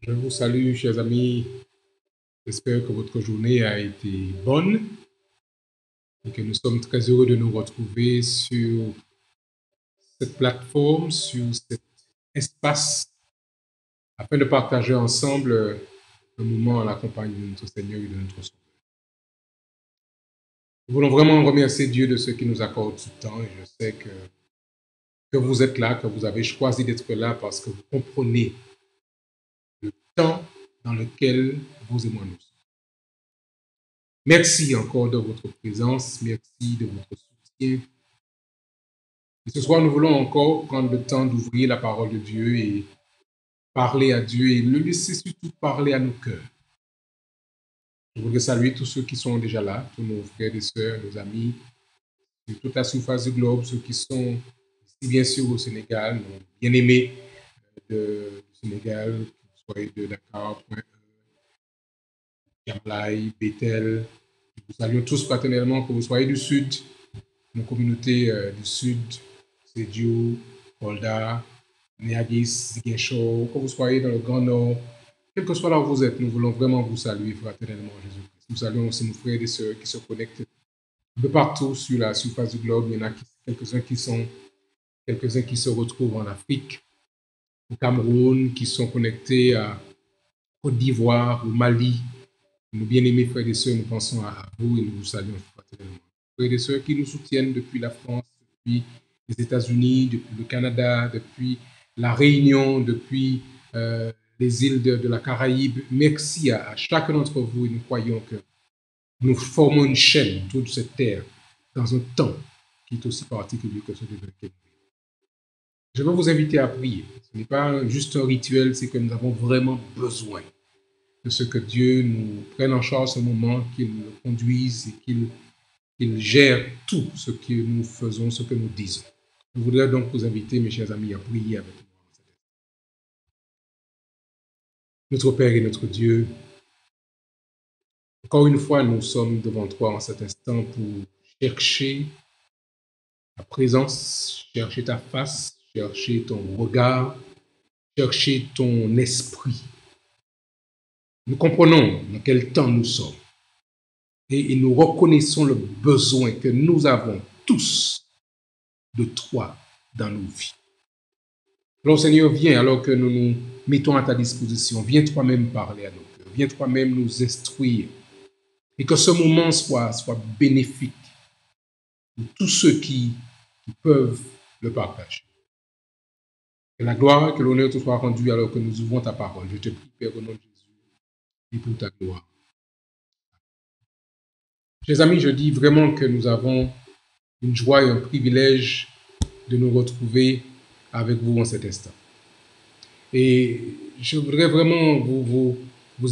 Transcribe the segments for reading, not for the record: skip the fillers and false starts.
Je vous salue, chers amis. J'espère que votre journée a été bonne et que nous sommes très heureux de nous retrouver sur cette plateforme, sur cet espace, afin de partager ensemble un moment à la compagnie de notre Seigneur et de notre Sauveur. Nous voulons vraiment remercier Dieu de ce qui nous accorde ce temps et je sais que vous êtes là, que vous avez choisi d'être là parce que vous comprenez le temps dans lequel vous et moi nous sommes. Merci encore de votre présence, merci de votre soutien. Et ce soir, nous voulons encore prendre le temps d'ouvrir la parole de Dieu et parler à Dieu et le laisser surtout parler à nos cœurs. Je voudrais saluer tous ceux qui sont déjà là, tous nos frères et sœurs, nos amis, sur toute la surface du globe, ceux qui sont ici bien sûr au Sénégal, nos bien-aimés du Sénégal, que vous soyez de Dakar, Gamlaï, Bethel. Nous saluons tous fraternellement, que vous soyez du Sud, nos communautés du Sud, Sédio, Kolda, Néagis, Ziguinchor, que vous soyez dans le Grand Nord, quel que soit là où vous êtes, nous voulons vraiment vous saluer fraternellement, Jésus-Christ. Nous saluons aussi nos frères et sœurs qui se connectent de partout sur la surface du globe. Il y en a quelques-uns qui se retrouvent en Afrique, au Cameroun, qui sont connectés à Côte d'Ivoire, au Mali. Nos bien-aimés frères et sœurs, nous pensons à vous et nous vous saluons fraternellement. Frères et sœurs qui nous soutiennent depuis la France, depuis les États-Unis, depuis le Canada, depuis la Réunion, depuis les îles de la Caraïbe. Merci à chacun d'entre vous et nous croyons que nous formons une chaîne autour de cette terre dans un temps qui est aussi particulier que celui de lequel nous vivons. Je veux vous inviter à prier. Ce n'est pas juste un rituel, c'est que nous avons vraiment besoin de ce que Dieu nous prenne en charge ce moment, qu'il nous conduise et qu'il gère tout ce que nous faisons, ce que nous disons. Je voudrais donc vous inviter, mes chers amis, à prier avec moi. Notre Père et notre Dieu, encore une fois, nous sommes devant toi en cet instant pour chercher ta présence, chercher ta face, chercher ton regard, chercher ton esprit. Nous comprenons dans quel temps nous sommes et nous reconnaissons le besoin que nous avons tous de toi dans nos vies. Alors Seigneur, viens alors que nous nous mettons à ta disposition. Viens toi-même parler à nos cœurs. Viens toi-même nous instruire. Et que ce moment soit bénéfique pour tous ceux qui peuvent le partager. Que la gloire, que l'honneur te soit rendu alors que nous ouvrons ta parole. Je te prie, Père, au nom de Jésus, et pour ta gloire. Chers amis, je dis vraiment que nous avons une joie et un privilège de nous retrouver avec vous en cet instant. Et je voudrais vraiment vous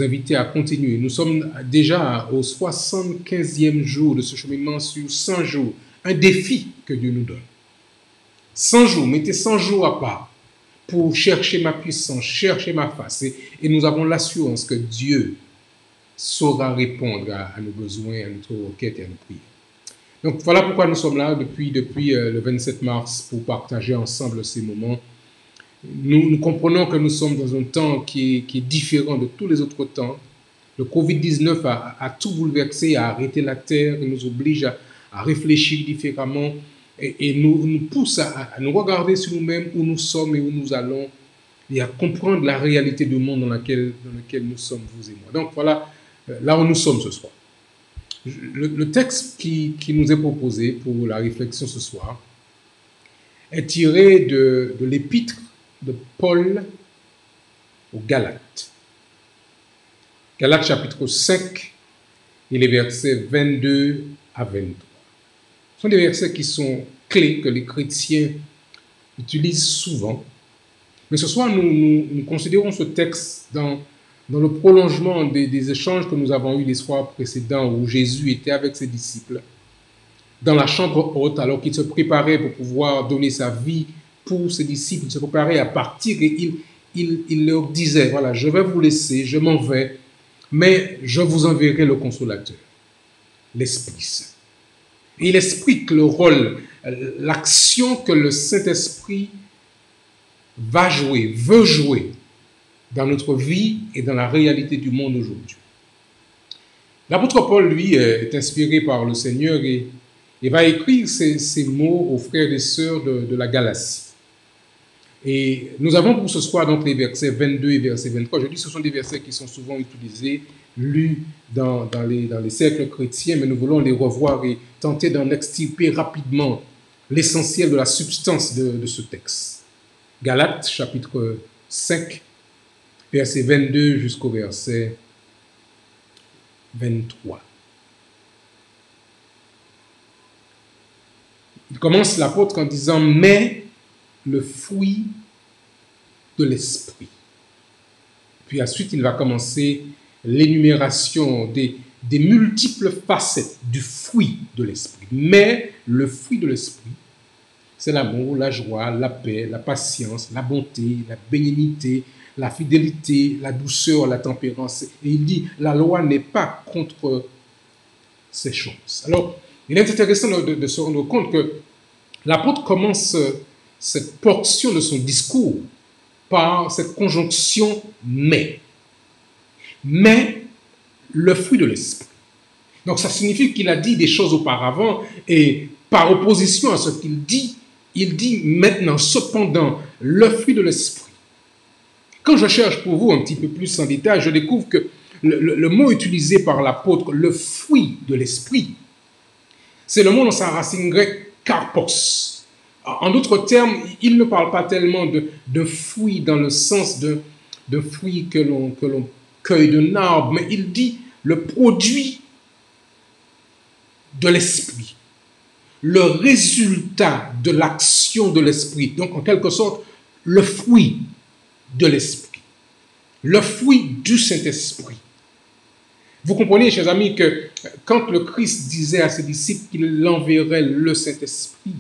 inviter à continuer. Nous sommes déjà au 75e jour de ce cheminement sur 100 jours. Un défi que Dieu nous donne. 100 jours, mettez 100 jours à part pour chercher ma puissance, chercher ma face. Et nous avons l'assurance que Dieu saura répondre à nos besoins, à notre requête et à nos prières. Donc voilà pourquoi nous sommes là depuis le 27 mars pour partager ensemble ces moments. Nous comprenons que nous sommes dans un temps qui est différent de tous les autres temps. Le Covid-19 a tout bouleversé, a arrêté la terre, il nous oblige à réfléchir différemment et nous pousse à nous regarder sur nous-mêmes, où nous sommes et où nous allons, et à comprendre la réalité du monde dans lequel nous sommes, vous et moi. Donc voilà, là où nous sommes ce soir. Le texte qui nous est proposé pour la réflexion ce soir est tiré de l'épître de Paul aux Galates. Galates chapitre 5 et les versets 22 à 23. Ce sont des versets qui sont clés que les chrétiens utilisent souvent. Mais ce soir, nous considérons ce texte dans le prolongement des échanges que nous avons eus les soirs précédents où Jésus était avec ses disciples dans la chambre haute alors qu'il se préparait pour pouvoir donner sa vie pour ses disciples. Il se préparait à partir et il leur disait, voilà, je vais vous laisser, je m'en vais, mais je vous enverrai le consolateur, l'Esprit Saint. Et il explique le rôle, l'action que le Saint-Esprit va jouer, veut jouer dans notre vie et dans la réalité du monde aujourd'hui. L'apôtre Paul, lui, est inspiré par le Seigneur et va écrire ces mots aux frères et sœurs de la Galatie. Et nous avons pour ce soir donc les versets 22 et verset 23. Je dis que ce sont des versets qui sont souvent utilisés, lus dans les cercles chrétiens, mais nous voulons les revoir et tenter d'en extirper rapidement l'essentiel de la substance de ce texte. Galates, chapitre 5, verset 22 jusqu'au verset 23. Il commence l'apôtre en disant « Mais le fruit de l'esprit ». Puis ensuite, il va commencer l'énumération des multiples facettes du fruit de l'esprit. Mais le fruit de l'esprit, c'est l'amour, la joie, la paix, la patience, la bonté, la bénignité, la fidélité, la douceur, la tempérance. Et il dit, la loi n'est pas contre ces choses. Alors, il est intéressant de se rendre compte que l'apôtre commence cette portion de son discours par cette conjonction « mais ». Mais le fruit de l'esprit. Donc ça signifie qu'il a dit des choses auparavant et par opposition à ce qu'il dit, il dit maintenant, cependant, le fruit de l'esprit. Quand je cherche pour vous un petit peu plus en détail, je découvre que le mot utilisé par l'apôtre, le fruit de l'esprit, c'est le mot dans sa racine grecque karpos. En d'autres termes, il ne parle pas tellement de fruit dans le sens de fruit que l'on cueille d'un arbre, mais il dit le produit de l'esprit, le résultat de l'action de l'esprit. Donc, en quelque sorte, le fruit de l'esprit, le fruit du Saint-Esprit. Vous comprenez, chers amis, que quand le Christ disait à ses disciples qu'il enverrait le Saint-Esprit,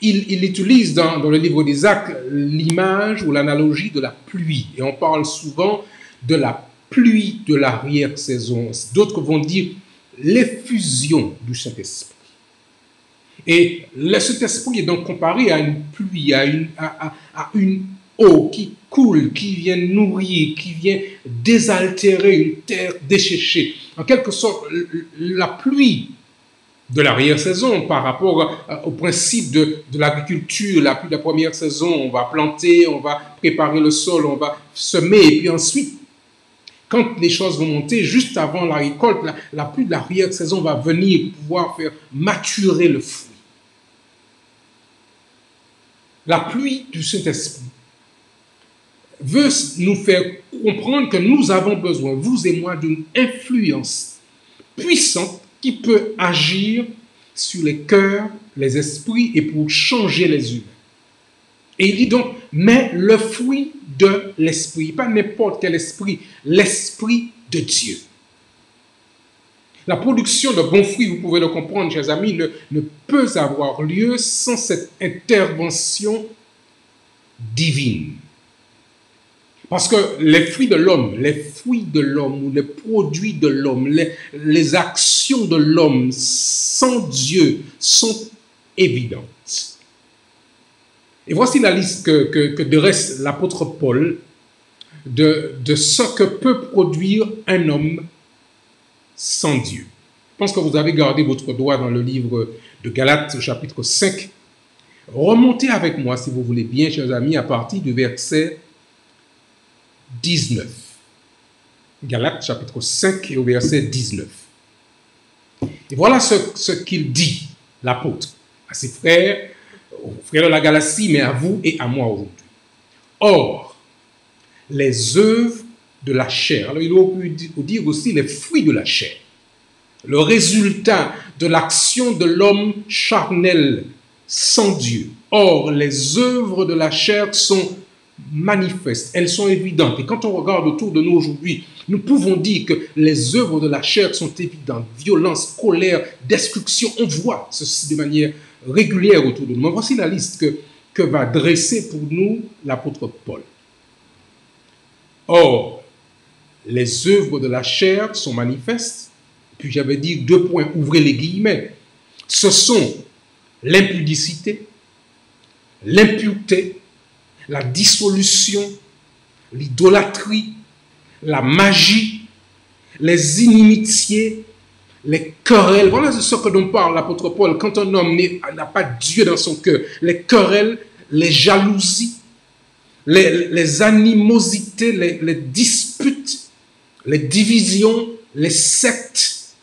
il utilise dans le livre des Actes l'image ou l'analogie de la pluie. Et on parle souvent de la pluie de l'arrière-saison. D'autres vont dire l'effusion du Saint-Esprit. Et le Saint-Esprit est donc comparé à une pluie, à une eau qui coule, qui vient nourrir, qui vient désaltérer une terre desséchée. En quelque sorte, la pluie de l'arrière-saison par rapport au principe de l'agriculture, la pluie de la première saison, on va planter, on va préparer le sol, on va semer, et puis ensuite, quand les choses vont monter, juste avant la récolte, la pluie de l'arrière-saison va venir pour pouvoir faire maturer le fruit. La pluie du Saint-Esprit veut nous faire comprendre que nous avons besoin, vous et moi, d'une influence puissante qui peut agir sur les cœurs, les esprits et pour changer les humains. Et il dit donc, mais le fruit de l'esprit, pas n'importe quel esprit, l'esprit de Dieu. La production de bons fruits, vous pouvez le comprendre, chers amis, ne peut avoir lieu sans cette intervention divine. Parce que les fruits de l'homme ou les produits de l'homme, les actions de l'homme sans Dieu sont évidentes. Et voici la liste que dresse l'apôtre Paul de ce que peut produire un homme sans Dieu. Je pense que vous avez gardé votre doigt dans le livre de Galates, chapitre 5. Remontez avec moi, si vous voulez bien, chers amis, à partir du verset 19. Galates, chapitre 5 et au verset 19. Et voilà ce qu'il dit, l'apôtre, à ses frères, aux frères de la Galatie, mais à vous et à moi aujourd'hui. Or, les œuvres de la chair, alors il aurait pu dire aussi les fruits de la chair, le résultat de l'action de l'homme charnel sans Dieu. Or, les œuvres de la chair sont manifestes, elles sont évidentes. Et quand on regarde autour de nous aujourd'hui, nous pouvons dire que les œuvres de la chair sont évidentes. Violence, colère, destruction, on voit ceci de manière régulière autour de nous. Mais voici la liste que va dresser pour nous l'apôtre Paul. Or, les œuvres de la chair sont manifestes. Puis j'avais dit 2 points, ouvrez les guillemets. Ce sont l'impudicité, l'impureté, la dissolution, l'idolâtrie, la magie, les inimitiés, les querelles. Voilà ce que dont parle l'apôtre Paul. Quand un homme n'a pas Dieu dans son cœur, les querelles, les jalousies, les animosités, les disputes, les divisions, les sectes.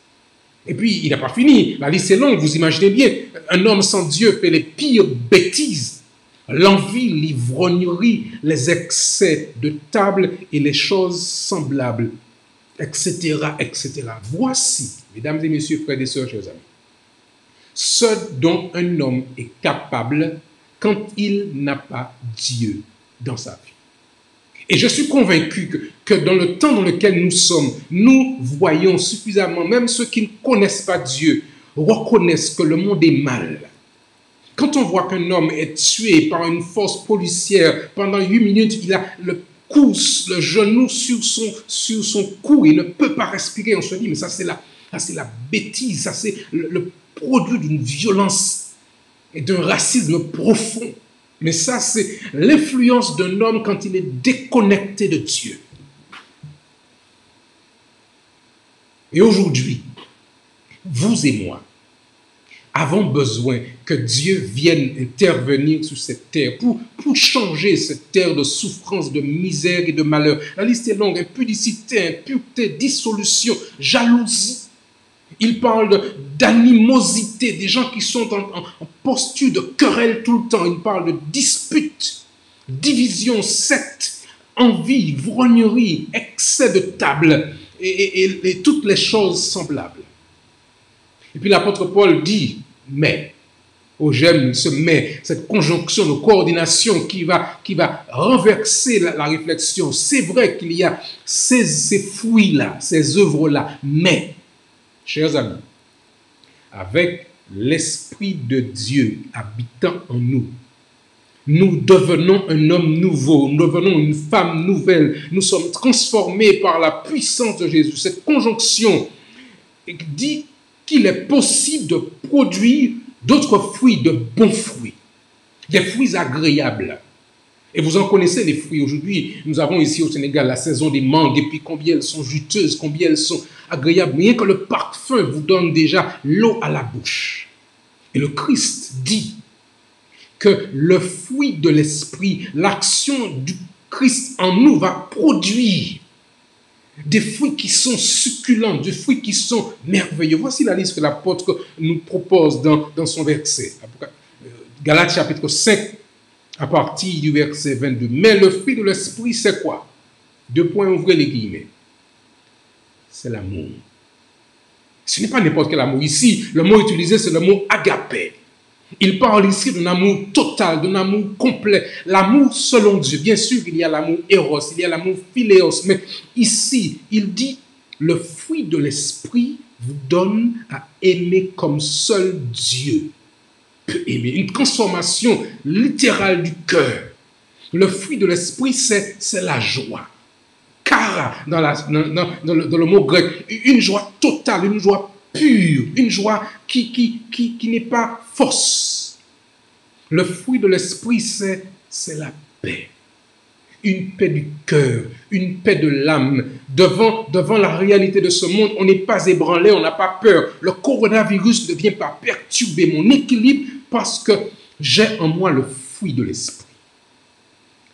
Et puis, il n'a pas fini. La liste est longue, vous imaginez bien. Un homme sans Dieu fait les pires bêtises. L'envie, l'ivrognerie, les excès de table et les choses semblables, etc., etc. Voici, mesdames et messieurs, frères et sœurs, chers amis, ce dont un homme est capable quand il n'a pas Dieu dans sa vie. Et je suis convaincu que dans le temps dans lequel nous sommes, nous voyons suffisamment, même ceux qui ne connaissent pas Dieu, reconnaissent que le monde est mal. Quand on voit qu'un homme est tué par une force policière, pendant 8 minutes, il a le genou sur son cou, il ne peut pas respirer, on se dit, mais ça c'est la bêtise, ça c'est le produit d'une violence et d'un racisme profond. Mais ça, c'est l'influence d'un homme quand il est déconnecté de Dieu. Et aujourd'hui, vous et moi avons besoin que Dieu vienne intervenir sur cette terre pour changer cette terre de souffrance, de misère et de malheur. La liste est longue: impudicité, impureté, dissolution, jalousie. Il parle d'animosité, des gens qui sont en posture de querelle tout le temps. Il parle de dispute, division, secte, envie, ivrognerie, excès de table et toutes les choses semblables. Et puis l'apôtre Paul dit, mais, j'aime ce mais, cette conjonction de coordination qui va renverser la réflexion. C'est vrai qu'il y a ces fruits-là, ces œuvres-là, mais, chers amis, avec l'Esprit de Dieu habitant en nous, nous devenons un homme nouveau, nous devenons une femme nouvelle, nous sommes transformés par la puissance de Jésus. Cette conjonction dit qu'il est possible de produire d'autres fruits, de bons fruits, des fruits agréables. Et vous en connaissez les fruits. Aujourd'hui, nous avons ici au Sénégal la saison des mangues, et puis combien elles sont juteuses, combien elles sont agréables. Rien que le parfum vous donne déjà l'eau à la bouche. Et le Christ dit que le fruit de l'esprit, l'action du Christ en nous va produire des fruits qui sont succulents, des fruits qui sont merveilleux. Voici la liste que l'apôtre nous propose dans son verset. Galates chapitre 5, à partir du verset 22. Mais le fruit de l'esprit, c'est quoi? Deux points, ouvrez les guillemets. C'est l'amour. Ce n'est pas n'importe quel amour. Ici, le mot utilisé, c'est le mot agapé. Il parle ici d'un amour total, d'un amour complet. L'amour selon Dieu. Bien sûr, il y a l'amour éros, il y a l'amour philéos. Mais ici, il dit, le fruit de l'esprit vous donne à aimer comme seul Dieu peut aimer. Une transformation littérale du cœur. Le fruit de l'esprit, c'est la joie. Kara, dans le mot grec, une joie totale, une joie pure, une joie qui n'est pas fausse. Le fruit de l'esprit, c'est la paix. Une paix du cœur, une paix de l'âme. Devant la réalité de ce monde, on n'est pas ébranlé, on n'a pas peur. Le coronavirus ne vient pas perturber mon équilibre parce que j'ai en moi le fruit de l'esprit.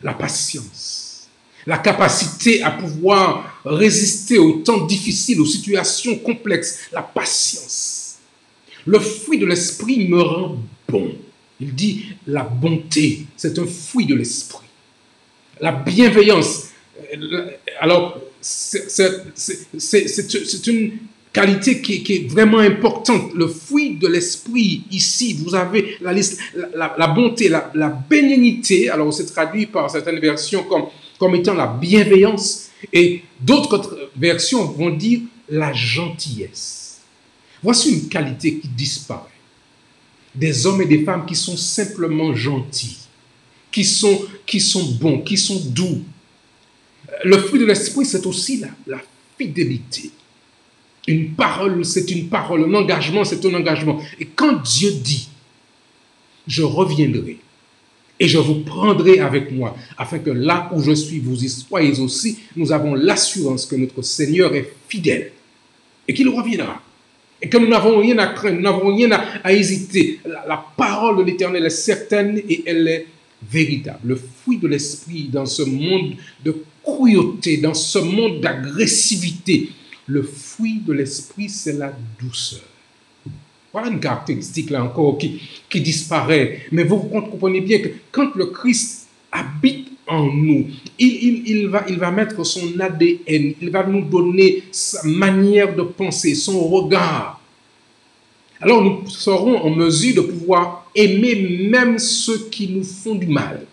La patience, la capacité à pouvoir résister aux temps difficiles, aux situations complexes, la patience. Le fruit de l'esprit me rend bon. Il dit la bonté, c'est un fruit de l'esprit. La bienveillance, alors c'est une qualité qui est vraiment importante. Le fruit de l'esprit, ici, vous avez la liste, la bonté, la bénignité, alors c'est traduit par certaines versions comme étant la bienveillance, et d'autres versions vont dire la gentillesse. Voici une qualité qui disparaît. Des hommes et des femmes qui sont simplement gentils, qui sont bons, qui sont doux. Le fruit de l'esprit, c'est aussi la fidélité. Une parole, c'est une parole. Un engagement, c'est un engagement. Et quand Dieu dit, je reviendrai Et je vous prendrai avec moi, afin que là où je suis, vous y soyez aussi. Nous avons l'assurance que notre Seigneur est fidèle et qu'il reviendra. Et que nous n'avons rien à craindre, nous n'avons rien à hésiter. La parole de l'Éternel est certaine et elle est véritable. Le fruit de l'esprit dans ce monde de cruauté, dans ce monde d'agressivité, le fruit de l'esprit, c'est la douceur. Voilà une caractéristique là encore qui disparaît. Mais vous comprenez bien que quand le Christ habite en nous, il va mettre son ADN, il va nous donner sa manière de penser, son regard. Alors nous serons en mesure de pouvoir aimer même ceux qui nous font du mal.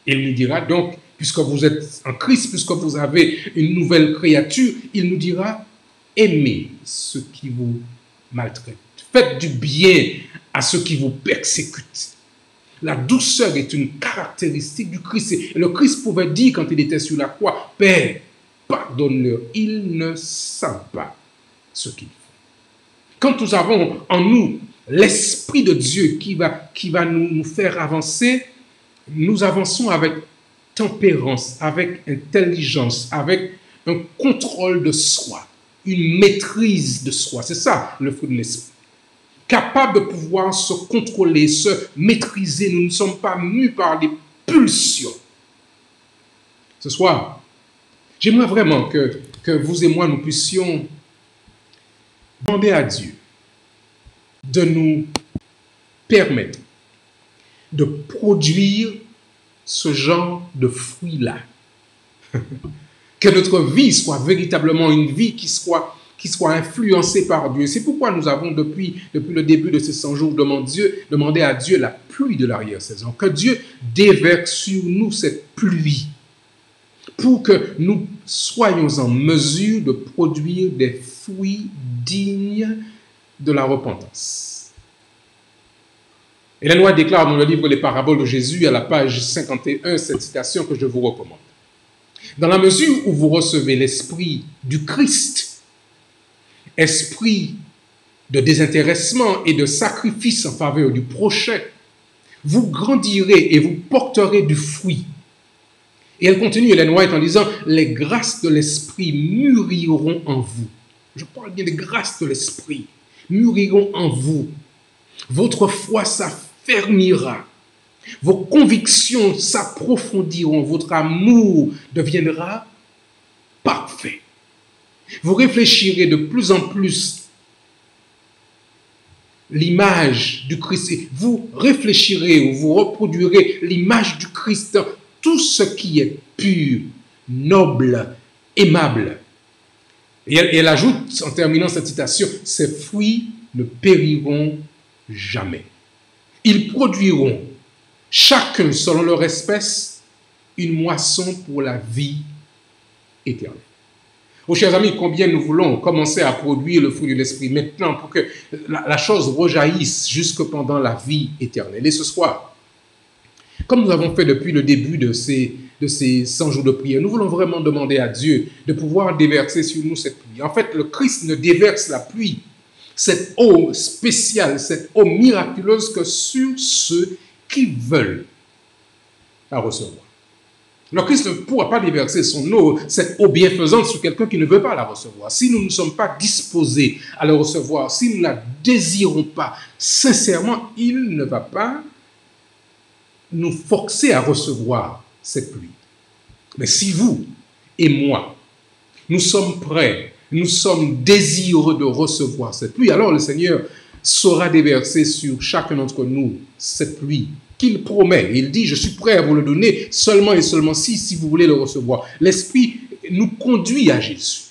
Il nous dira donc, puisque vous êtes en Christ, puisque vous avez une nouvelle créature, il nous dira, aimez ceux qui vous maltraitent. Faites du bien à ceux qui vous persécutent. La douceur est une caractéristique du Christ. Et le Christ pouvait dire quand il était sur la croix, Père, pardonne-leur, ils ne savent pas ce qu'ils font. Quand nous avons en nous l'Esprit de Dieu qui va nous faire avancer, nous avançons avec tempérance, avec intelligence, avec un contrôle de soi, une maîtrise de soi. C'est ça le fruit de l'Esprit. Capable de pouvoir se contrôler, se maîtriser. Nous ne sommes pas mus par des pulsions. Ce soir, j'aimerais vraiment que vous et moi, nous puissions demander à Dieu de nous permettre de produire ce genre de fruits-là. Que notre vie soit véritablement une vie qui soit influencée par Dieu. C'est pourquoi nous avons, depuis le début de ces 100 jours, demandé à Dieu la pluie de l'arrière-saison. Que Dieu déverse sur nous cette pluie pour que nous soyons en mesure de produire des fruits dignes de la repentance. Ellen White déclare dans le livre Les Paraboles de Jésus, à la page 51, cette citation que je vous recommande. Dans la mesure où vous recevez l'esprit du Christ, esprit de désintéressement et de sacrifice en faveur du prochain, vous grandirez et vous porterez du fruit. Et elle continue, Ellen White, en disant, les grâces de l'esprit mûriront en vous. Je parle bien des grâces de l'esprit mûriront en vous. Votre foi s'affermira. Vos convictions s'approfondiront. Votre amour deviendra parfait. Vous réfléchirez de plus en plus l'image du Christ. Vous réfléchirez ou vous reproduirez l'image du Christ dans tout ce qui est pur, noble, aimable. Et elle ajoute, en terminant cette citation, ces fruits ne périront jamais. Ils produiront, chacun selon leur espèce, une moisson pour la vie éternelle. Oh, chers amis, combien nous voulons commencer à produire le fruit de l'esprit maintenant pour que la chose rejaillisse jusque pendant la vie éternelle. Et ce soir, comme nous avons fait depuis le début de ces 100 jours de prière, nous voulons vraiment demander à Dieu de pouvoir déverser sur nous cette pluie. En fait, le Christ ne déverse la pluie, cette eau spéciale, cette eau miraculeuse que sur ceux qui veulent la recevoir. Le Christ ne pourra pas déverser son eau, cette eau bienfaisante sur quelqu'un qui ne veut pas la recevoir. Si nous ne sommes pas disposés à la recevoir, si nous ne la désirons pas sincèrement, il ne va pas nous forcer à recevoir cette pluie. Mais si vous et moi, nous sommes prêts, nous sommes désireux de recevoir cette pluie, alors le Seigneur saura déverser sur chacun d'entre nous cette pluie qu'il promet. Il dit, je suis prêt à vous le donner seulement et seulement si vous voulez le recevoir. L'Esprit nous conduit à Jésus.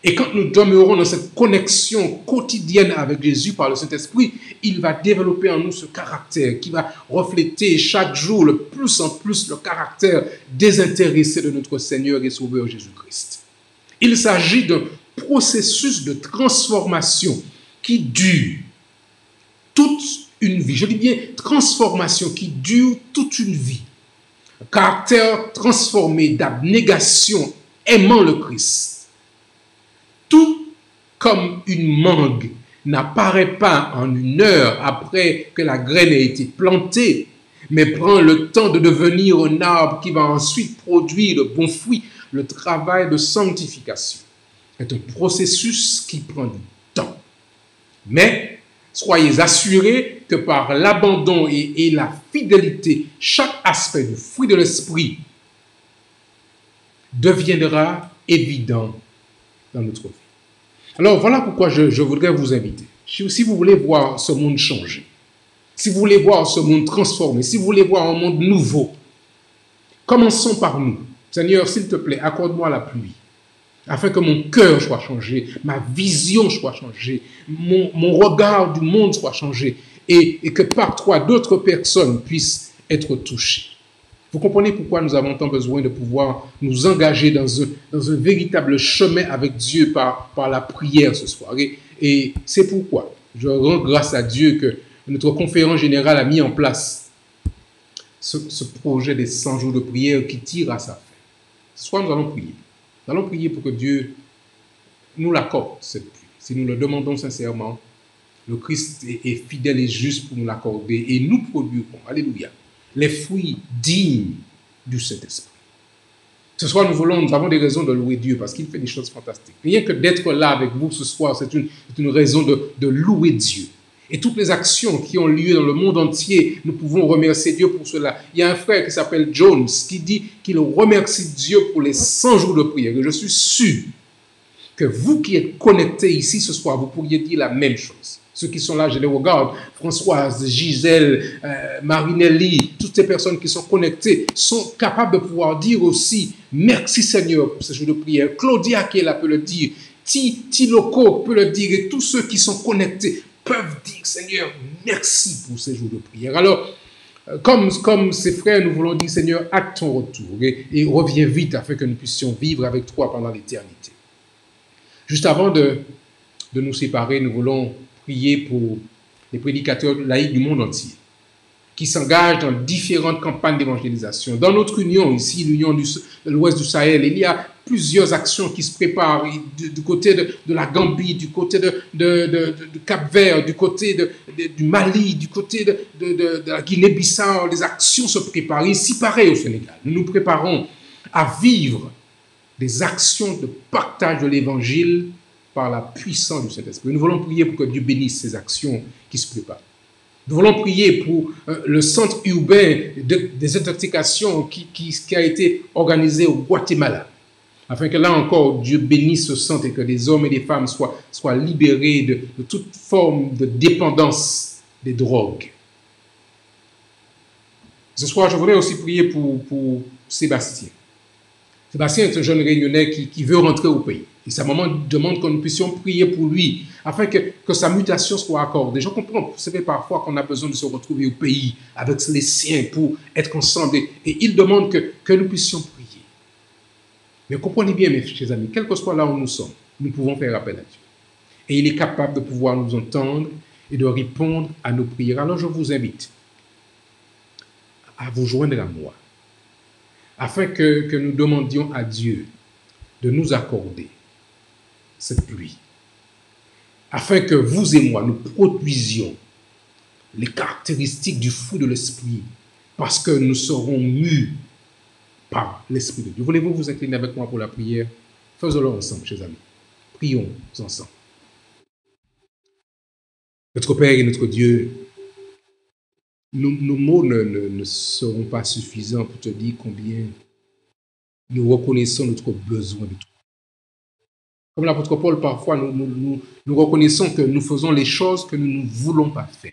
Et quand nous demeurons dans cette connexion quotidienne avec Jésus par le Saint-Esprit, il va développer en nous ce caractère qui va refléter chaque jour de plus en plus le caractère désintéressé de notre Seigneur et Sauveur Jésus-Christ. Il s'agit d'un processus de transformation qui dure toute une vie. Je dis bien transformation qui dure toute une vie. Un caractère transformé d'abnégation, aimant le Christ. Tout comme une mangue n'apparaît pas en une heure après que la graine ait été plantée, mais prend le temps de devenir un arbre qui va ensuite produire de bons fruits. Le travail de sanctification est un processus qui prend du temps. Mais soyez assurés que par l'abandon et la fidélité, chaque aspect du fruit de l'esprit deviendra évident dans notre vie. Alors voilà pourquoi je voudrais vous inviter. Si vous voulez voir ce monde changer, si vous voulez voir ce monde transformé, si vous voulez voir un monde nouveau, commençons par nous. Seigneur, s'il te plaît, accorde-moi la pluie, afin que mon cœur soit changé, ma vision soit changée, mon regard du monde soit changé, et que par toi, d'autres personnes puissent être touchées. Vous comprenez pourquoi nous avons tant besoin de pouvoir nous engager dans un véritable chemin avec Dieu par la prière ce soir. Et c'est pourquoi je rends grâce à Dieu que notre conférence générale a mis en place ce projet des 100 jours de prière qui tire à sa fin. Ce soir, nous allons prier. Nous allons prier pour que Dieu nous l'accorde, cette pluie. Si nous le demandons sincèrement, le Christ est fidèle et juste pour nous l'accorder et nous produirons, alléluia, les fruits dignes du Saint-Esprit. Ce soir, nous avons des raisons de louer Dieu parce qu'il fait des choses fantastiques. Rien que d'être là avec vous ce soir, c'est une raison de louer Dieu. Et toutes les actions qui ont lieu dans le monde entier, nous pouvons remercier Dieu pour cela. Il y a un frère qui s'appelle Jones qui dit qu'il remercie Dieu pour les 100 jours de prière. Et je suis sûr que vous qui êtes connectés ici ce soir, vous pourriez dire la même chose. Ceux qui sont là, je les regarde, Françoise, Gisèle, Marinelli, toutes ces personnes qui sont connectées sont capables de pouvoir dire aussi merci Seigneur pour ces jours de prière. Claudia qui est là peut le dire, Tiloko peut le dire et tous ceux qui sont connectés peuvent dire Seigneur merci pour ces jours de prière. Alors, comme ces frères, nous voulons dire Seigneur, acte ton retour et reviens vite afin que nous puissions vivre avec toi pendant l'éternité. Juste avant de nous séparer, nous voulons prier pour les prédicateurs laïcs du monde entier qui s'engagent dans différentes campagnes d'évangélisation. Dans notre union, ici, l'Union de l'Ouest du Sahel, il y a plusieurs actions qui se préparent du côté de la Gambie, du côté de Cap-Vert, du côté du Mali, du côté de la Guinée-Bissau. Les actions se préparent. Ici, pareil au Sénégal. Nous nous préparons à vivre des actions de partage de l'Évangile par la puissance du Saint-Esprit. Nous voulons prier pour que Dieu bénisse ces actions qui se préparent. Nous voulons prier pour le centre urbain des intoxications qui a été organisé au Guatemala, afin que là encore, Dieu bénisse ce centre et que des hommes et des femmes soient libérés de toute forme de dépendance des drogues. Ce soir, je voudrais aussi prier pour Sébastien. Sébastien est un jeune réunionnais qui veut rentrer au pays. Et sa maman demande que nous puissions prier pour lui, afin que sa mutation soit accordée. Je comprends, vous savez, parfois qu'on a besoin de se retrouver au pays avec les siens pour être ensemble. Et il demande que nous puissions prier. Mais comprenez bien, mes chers amis, quel que soit là où nous sommes, nous pouvons faire appel à Dieu. Et il est capable de pouvoir nous entendre et de répondre à nos prières. Alors je vous invite à vous joindre à moi, afin que nous demandions à Dieu de nous accorder cette pluie, afin que vous et moi, nous produisions les caractéristiques du fruit de l'Esprit, parce que nous serons mus par l'Esprit de Dieu. Voulez-vous vous incliner avec moi pour la prière? Faisons-le ensemble, chers amis. Prions ensemble. Notre Père et notre Dieu, nos mots ne seront pas suffisants pour te dire combien nous reconnaissons notre besoin de toi. Comme l'apôtre Paul, parfois, nous reconnaissons que nous faisons les choses que nous ne voulons pas faire.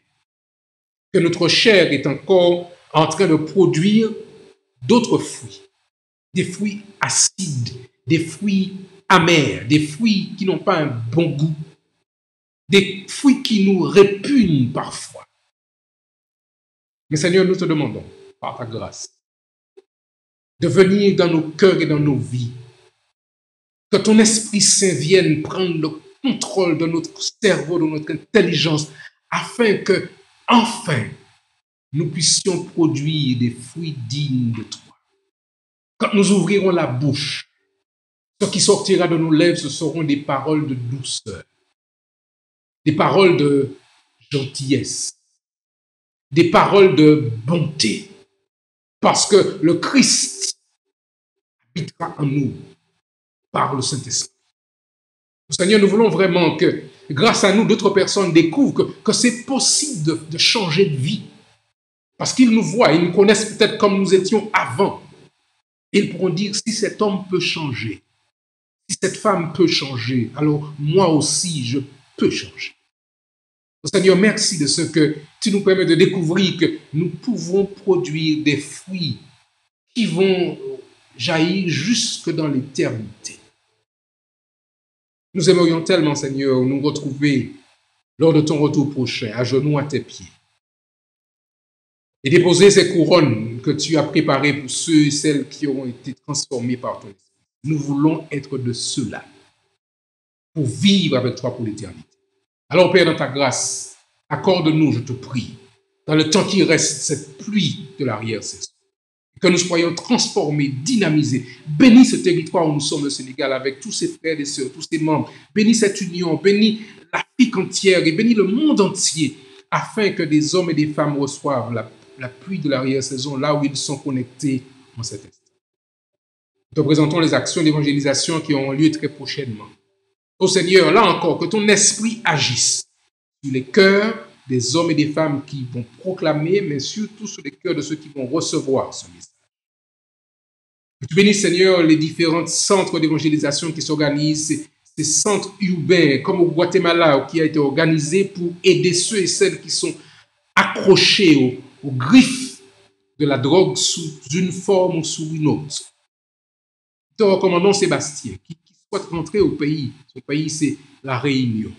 Que notre chair est encore en train de produire d'autres fruits. Des fruits acides, des fruits amers, des fruits qui n'ont pas un bon goût. Des fruits qui nous répugnent parfois. Mais Seigneur, nous te demandons, par ta grâce, de venir dans nos cœurs et dans nos vies. Que ton Esprit Saint vienne prendre le contrôle de notre cerveau, de notre intelligence, afin que, enfin, nous puissions produire des fruits dignes de toi. Quand nous ouvrirons la bouche, ce qui sortira de nos lèvres, ce seront des paroles de douceur, des paroles de gentillesse, des paroles de bonté. Parce que le Christ habitera en nous par le Saint-Esprit. Seigneur, nous voulons vraiment que, grâce à nous, d'autres personnes découvrent que c'est possible de changer de vie. Parce qu'ils nous voient, ils nous connaissent peut-être comme nous étions avant. Ils pourront dire, si cet homme peut changer, si cette femme peut changer, alors moi aussi, je peux changer. Seigneur, merci de ce que tu nous permets de découvrir que nous pouvons produire des fruits qui vont jaillir jusque dans l'éternité. Nous aimerions tellement, Seigneur, nous retrouver lors de ton retour prochain, à genoux à tes pieds, et déposer ces couronnes que tu as préparées pour ceux et celles qui auront été transformés par ton esprit. Nous voulons être de ceux-là, pour vivre avec toi pour l'éternité. Alors, Père, dans ta grâce, accorde-nous, je te prie, dans le temps qui reste, cette pluie de l'arrière-saison, que nous soyons transformés, dynamisés. Bénis ce territoire où nous sommes, le Sénégal, avec tous ses frères et sœurs, tous ses membres. Bénis cette union, bénis l'Afrique entière et bénis le monde entier, afin que des hommes et des femmes reçoivent la pluie de l'arrière-saison là où ils sont connectés en cet instant. Nous te présentons les actions d'évangélisation qui auront lieu très prochainement. Ô Seigneur, là encore, que ton esprit agisse sur les cœurs des hommes et des femmes qui vont proclamer, mais surtout sur les cœurs de ceux qui vont recevoir ce message. Que tu bénisses, Seigneur, les différents centres d'évangélisation qui s'organisent, ces centres urbains, comme au Guatemala, qui a été organisé pour aider ceux et celles qui sont accrochés aux griffes de la drogue sous une forme ou sous une autre. Nous te recommandons Sébastien, qui souhaite rentrer au pays. Son pays, c'est la Réunion.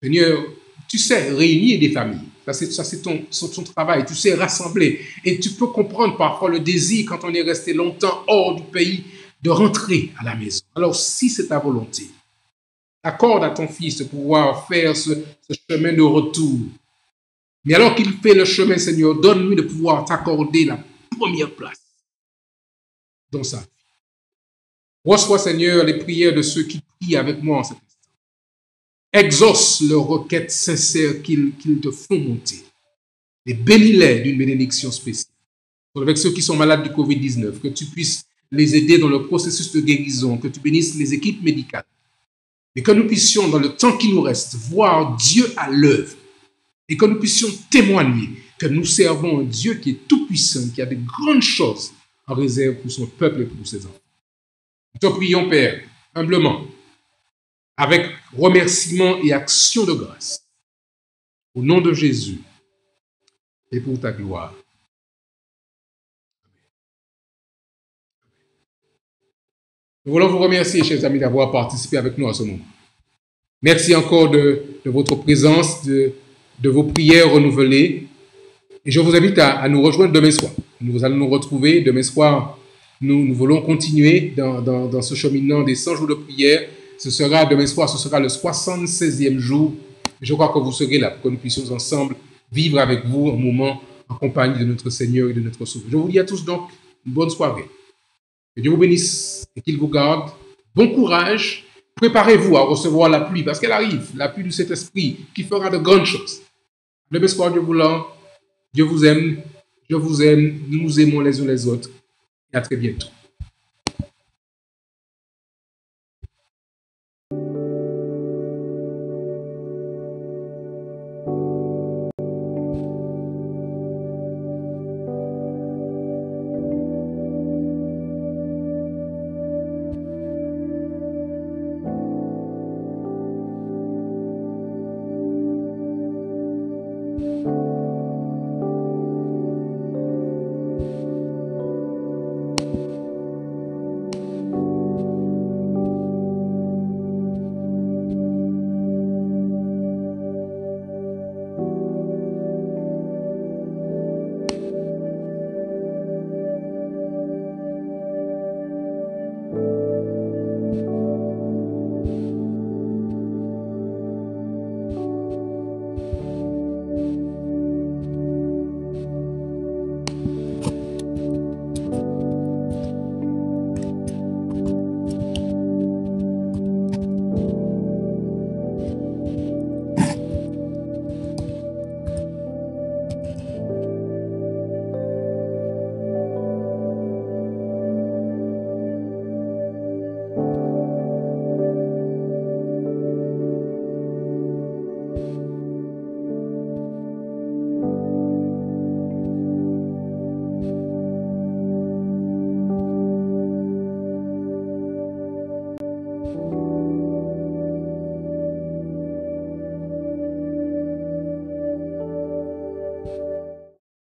Seigneur, tu sais réunir des familles. Ça, c'est ton travail. Tu sais rassembler. Et tu peux comprendre parfois le désir, quand on est resté longtemps hors du pays, de rentrer à la maison. Alors, si c'est ta volonté, accorde à ton fils de pouvoir faire ce chemin de retour. Mais alors qu'il fait le chemin, Seigneur, donne-lui de pouvoir t'accorder la première place dans sa vie. Reçois, Seigneur, les prières de ceux qui prient avec moi en cet instant. Exauce leurs requêtes sincères qu'ils te font monter. Et bénis-les d'une bénédiction spéciale. Avec ceux qui sont malades du Covid-19, que tu puisses les aider dans le processus de guérison, que tu bénisses les équipes médicales. Et que nous puissions, dans le temps qui nous reste, voir Dieu à l'œuvre. Et que nous puissions témoigner que nous servons un Dieu qui est tout-puissant, qui a de grandes choses en réserve pour son peuple et pour ses enfants. Nous te prions, Père, humblement, avec remerciement et action de grâce, au nom de Jésus et pour ta gloire. Nous voulons vous remercier, chers amis, d'avoir participé avec nous à ce moment. Merci encore de votre présence, de vos prières renouvelées. Et je vous invite à nous rejoindre demain soir. Nous allons nous retrouver demain soir. Nous voulons continuer dans ce cheminement des 100 jours de prière. Ce sera demain soir, ce sera le 76e jour. Je crois que vous serez là pour que nous puissions ensemble vivre avec vous un moment en compagnie de notre Seigneur et de notre Sauveur. Je vous dis à tous donc une bonne soirée. Que Dieu vous bénisse et qu'il vous garde. Bon courage. Préparez-vous à recevoir la pluie parce qu'elle arrive, la pluie de cet esprit qui fera de grandes choses. Demain soir, Dieu voulant, Dieu vous aime, je vous aime, nous nous aimons les uns les autres. Et à très bientôt.